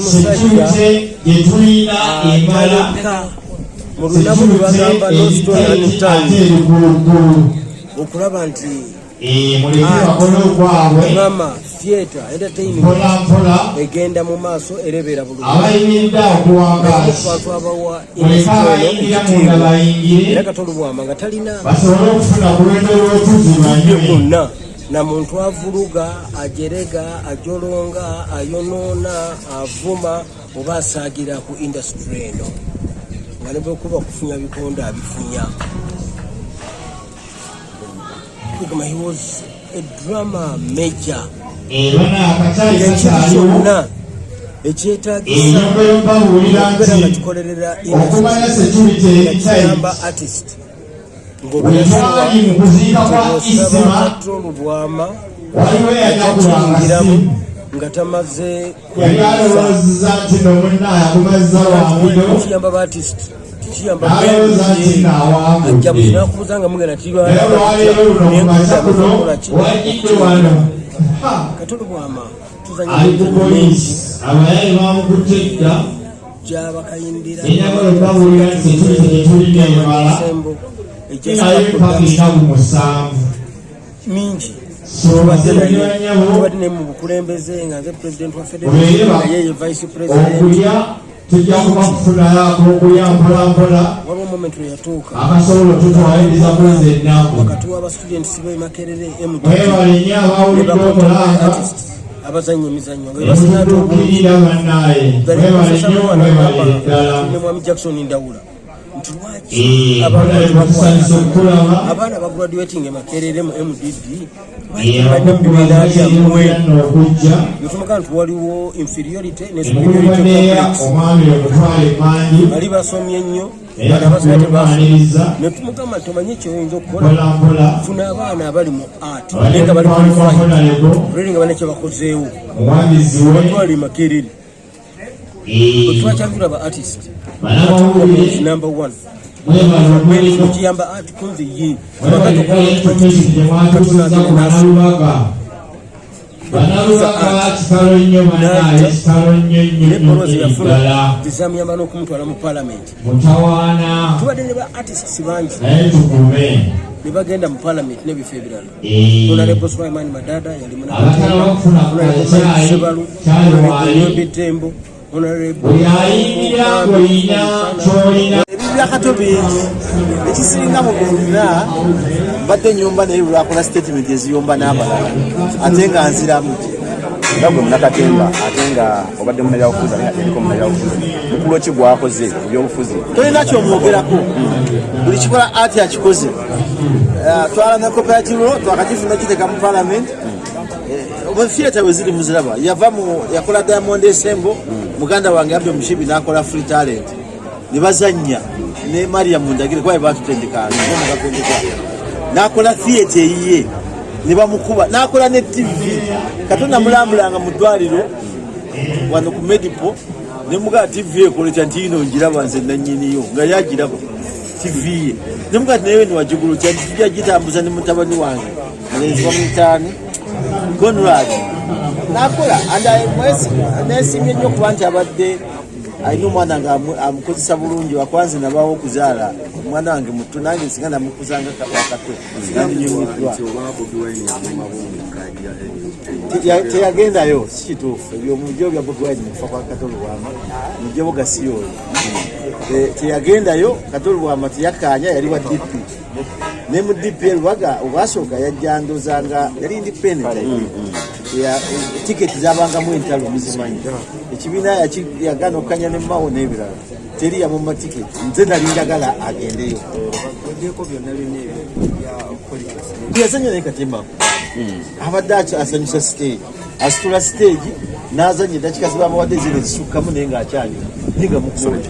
Security yetulina emala mu lunaku lwe bagamba okulaba nti drama theatre entertainment egenda mu maaso erebera bulungi abawa era Katolubwama nga talina gonna na muntu avuluga ajerega ajolonga ayonona avuma oba asagira ku industry eno nga nebe kuba kufunya bikonda abifunya. He was a drama major. Ekitona ekyetagisa okubeera nga kikolerera industry artist Katolubwama akiyingiramu nga tamaze kiyamba baartist kiyamba ajja buzinakubuza nga mugenda Katolubwama tuzanya gyabakayindira mingi tubadde ne mu bukulembeze nga nze president wa federation nga yeye vice president waliwo moment we yatuuka wakati w'aba students be Makerere abazanya emizannyo ne Mwami Jackson Ndawula nti lwaki abaana bagraduating Makerere mu MDD badde mu bibiina byammwe netumaga nti waliwo inferiority ne superiority complex bali basomye nnyo abasomye tebafuna netumugamba tumanyi kyoyinza okukola funa abaana abali mu art nga bali qualified nga bane kyebakozeewo batwali Makerere twakyanjula ba artist number one kiyamba art kunze ye zizamuyamba n'okumutwala mu parliament tubadde ne ba artists bangi ne bagenda mu parliament n'ebifo ebirala Honorable Sulaiman Madada yali Sebalu Honorable Tembo Ebibirakato bingi ekisinga mu byonna mbadde nyumba naye lwakola statement eziyomba n'abalala ate nga nziramu nga gwe Munakatemba ate nga obadde mumeya obufuzi ate nga teriko mumeya obufuzi mukulu ki gwakoze ebyobufuzi tolina kyomwogerako buli kikola ati akikoze twala ne cooperative twakakifuna kiteeka mu parliament theatre we ziri muziraba yakola Diamond Esembo muganda wange Abdul Mushibi nakola Free Talent ne bazanya ne Maria Mundagire kwa batutendekana nakola theatre yiye ne bamukuba nakola ne TV Katonda mulambulanga mu ddwaliro wano ku Medipo ne muga TV ekoleta ntino njiraba nze nanyiniyo nga yagirako TV ne muga newe ni wajugulu cyajja gitambuza ne mutabani wange mulenzi wa mutani Conrad nakola nesimye nnyo kuba nti abadde alina omwana nga amukozesa bulungi wakwanze nabawo okuzaala omwana wange muto nange singa namukuzanga wakato teyagendayo si kituufu ebyo mujo bya Bobi Wine mufa kwa Katolubwama mujo bogasiyoyo teyagendayo Katolubwama teyakanya yali wa DP ne mu DP Lubaga obasooka yajjandozanga yali independent ya tiketi zabangamu entalo muzimanyi ekibiina yagana okanya ne mawo n'ebirala teri ya mu matiketi nze nali njagala agendeyo yazanya ne Katemba abadde asanyusa stage asitula stage n'azanya edakika zibamuwadde zino zisukkamu naye ng'akyanyuma ninga mukusoja